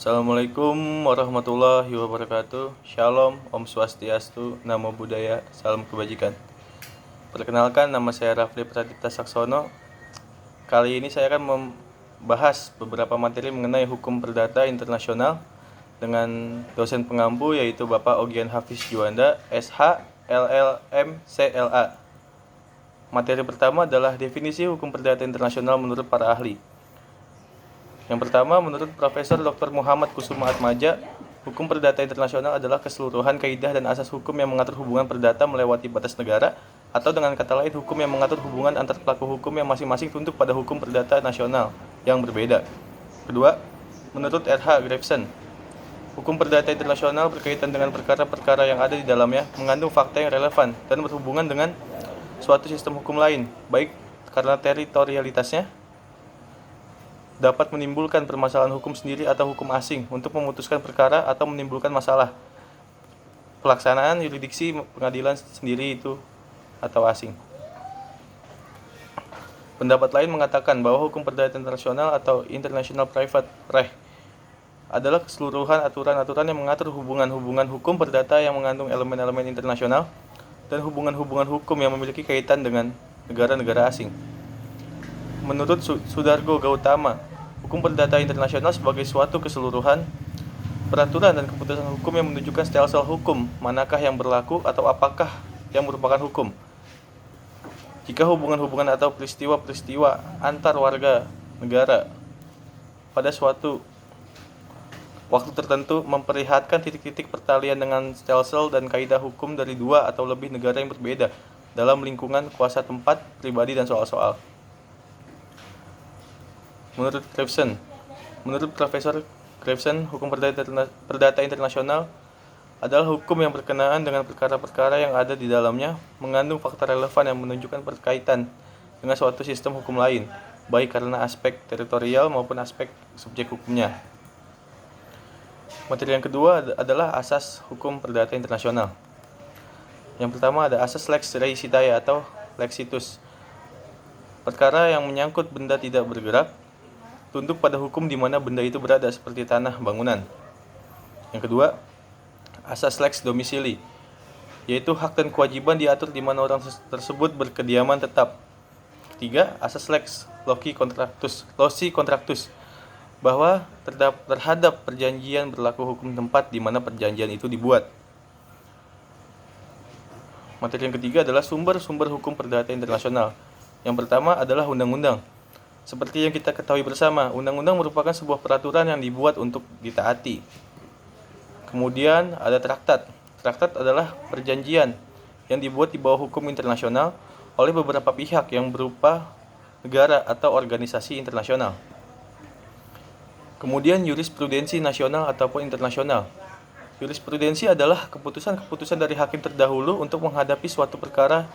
Assalamualaikum warahmatullahi wabarakatuh. Shalom, Om Swastiastu, Namo Buddhaya, salam kebajikan. Perkenalkan, nama saya Rafli Pradipta Saksono. Kali ini saya akan membahas beberapa materi mengenai hukum perdata internasional dengan dosen pengampu yaitu Bapak Ogian Hafiz Juanda, SH, LLM, CLA. Materi pertama adalah definisi hukum perdata internasional menurut para ahli. Yang pertama, menurut Profesor Dr. Muhammad Kusuma Atmaja, hukum perdata internasional adalah keseluruhan kaidah dan asas hukum yang mengatur hubungan perdata melewati batas negara, atau dengan kata lain, hukum yang mengatur hubungan antar pelaku hukum yang masing-masing tunduk pada hukum perdata nasional yang berbeda. Kedua, menurut R.H. Grefsen, hukum perdata internasional berkaitan dengan perkara-perkara yang ada di dalamnya, mengandung fakta yang relevan dan berhubungan dengan suatu sistem hukum lain, baik karena teritorialitasnya dapat menimbulkan permasalahan hukum sendiri atau hukum asing untuk memutuskan perkara atau menimbulkan masalah pelaksanaan yurisdiksi pengadilan sendiri itu atau asing. Pendapat lain mengatakan bahwa hukum perdata internasional atau International Private Right adalah keseluruhan aturan-aturan yang mengatur hubungan-hubungan hukum perdata yang mengandung elemen-elemen internasional dan hubungan-hubungan hukum yang memiliki kaitan dengan negara-negara asing. Menurut Sudargo Gautama, hukum perdata internasional sebagai suatu keseluruhan peraturan dan keputusan hukum yang menunjukkan stelsel hukum, manakah yang berlaku atau apakah yang merupakan hukum. Jika hubungan-hubungan atau peristiwa-peristiwa antar warga negara pada suatu waktu tertentu memperlihatkan titik-titik pertalian dengan stelsel dan kaidah hukum dari dua atau lebih negara yang berbeda dalam lingkungan kuasa tempat, pribadi, dan soal-soal. Menurut Profesor Grefsen, hukum perdata internasional adalah hukum yang berkenaan dengan perkara-perkara yang ada di dalamnya, mengandung fakta relevan yang menunjukkan berkaitan dengan suatu sistem hukum lain, baik karena aspek teritorial maupun aspek subjek hukumnya. Materi yang kedua adalah asas hukum perdata internasional. Yang pertama ada asas lex reicitae atau lexitus. Perkara yang menyangkut benda tidak bergerak tunduk pada hukum di mana benda itu berada, seperti tanah, bangunan. Yang kedua, asas lex domisili, yaitu hak dan kewajiban diatur di mana orang tersebut berkediaman tetap. Ketiga, asas lex loci contractus, bahwa terhadap perjanjian berlaku hukum tempat di mana perjanjian itu dibuat. Materi yang ketiga adalah sumber-sumber hukum perdata internasional. Yang pertama adalah undang-undang. Seperti yang kita ketahui bersama, undang-undang merupakan sebuah peraturan yang dibuat untuk ditaati. Kemudian ada traktat. Traktat adalah perjanjian yang dibuat di bawah hukum internasional oleh beberapa pihak yang berupa negara atau organisasi internasional. Kemudian jurisprudensi nasional ataupun internasional. Jurisprudensi adalah keputusan-keputusan dari hakim terdahulu untuk menghadapi suatu perkara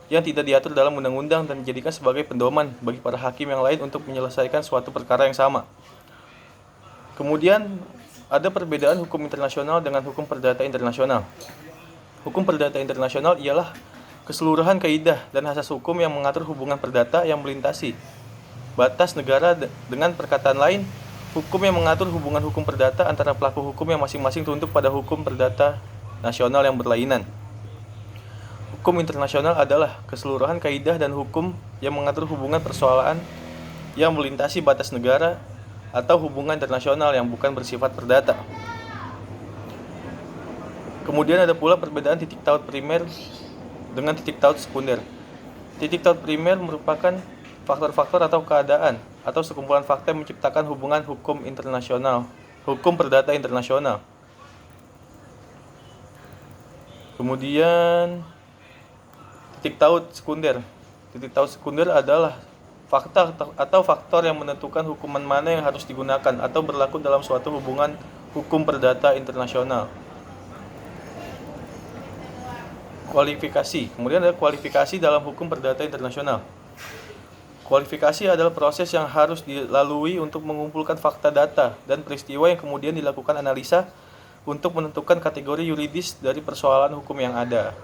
yang tidak diatur dalam undang-undang dan dijadikan sebagai pedoman bagi para hakim yang lain untuk menyelesaikan suatu perkara yang sama. Kemudian ada perbedaan hukum internasional dengan hukum perdata internasional. Hukum perdata internasional ialah keseluruhan kaidah dan asas hukum yang mengatur hubungan perdata yang melintasi batas negara. Dengan perkataan lain, hukum yang mengatur hubungan hukum perdata antara pelaku hukum yang masing-masing tunduk pada hukum perdata nasional yang berlainan. Hukum internasional adalah keseluruhan kaidah dan hukum yang mengatur hubungan persoalan yang melintasi batas negara atau hubungan internasional yang bukan bersifat perdata. Kemudian ada pula perbedaan titik taut primer dengan titik taut sekunder. Titik taut primer merupakan faktor-faktor atau keadaan atau sekumpulan fakta yang menciptakan hubungan hukum internasional, hukum perdata internasional. Kemudian titik taut sekunder. Titik taut sekunder adalah fakta atau faktor yang menentukan hukuman mana yang harus digunakan atau berlaku dalam suatu hubungan hukum perdata internasional. Kualifikasi. Kemudian ada kualifikasi dalam hukum perdata internasional. Kualifikasi adalah proses yang harus dilalui untuk mengumpulkan fakta, data, dan peristiwa yang kemudian dilakukan analisa untuk menentukan kategori yuridis dari persoalan hukum yang ada.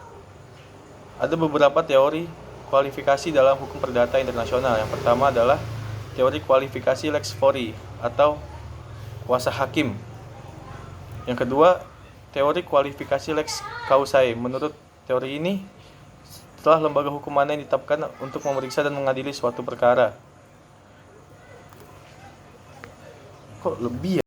Ada beberapa teori kualifikasi dalam hukum perdata internasional. Yang pertama adalah teori kualifikasi lex fori atau kuasa hakim. Yang kedua, teori kualifikasi lex causae. Menurut teori ini, setelah lembaga hukum mana yang ditetapkan untuk memeriksa dan mengadili suatu perkara. Kok lebih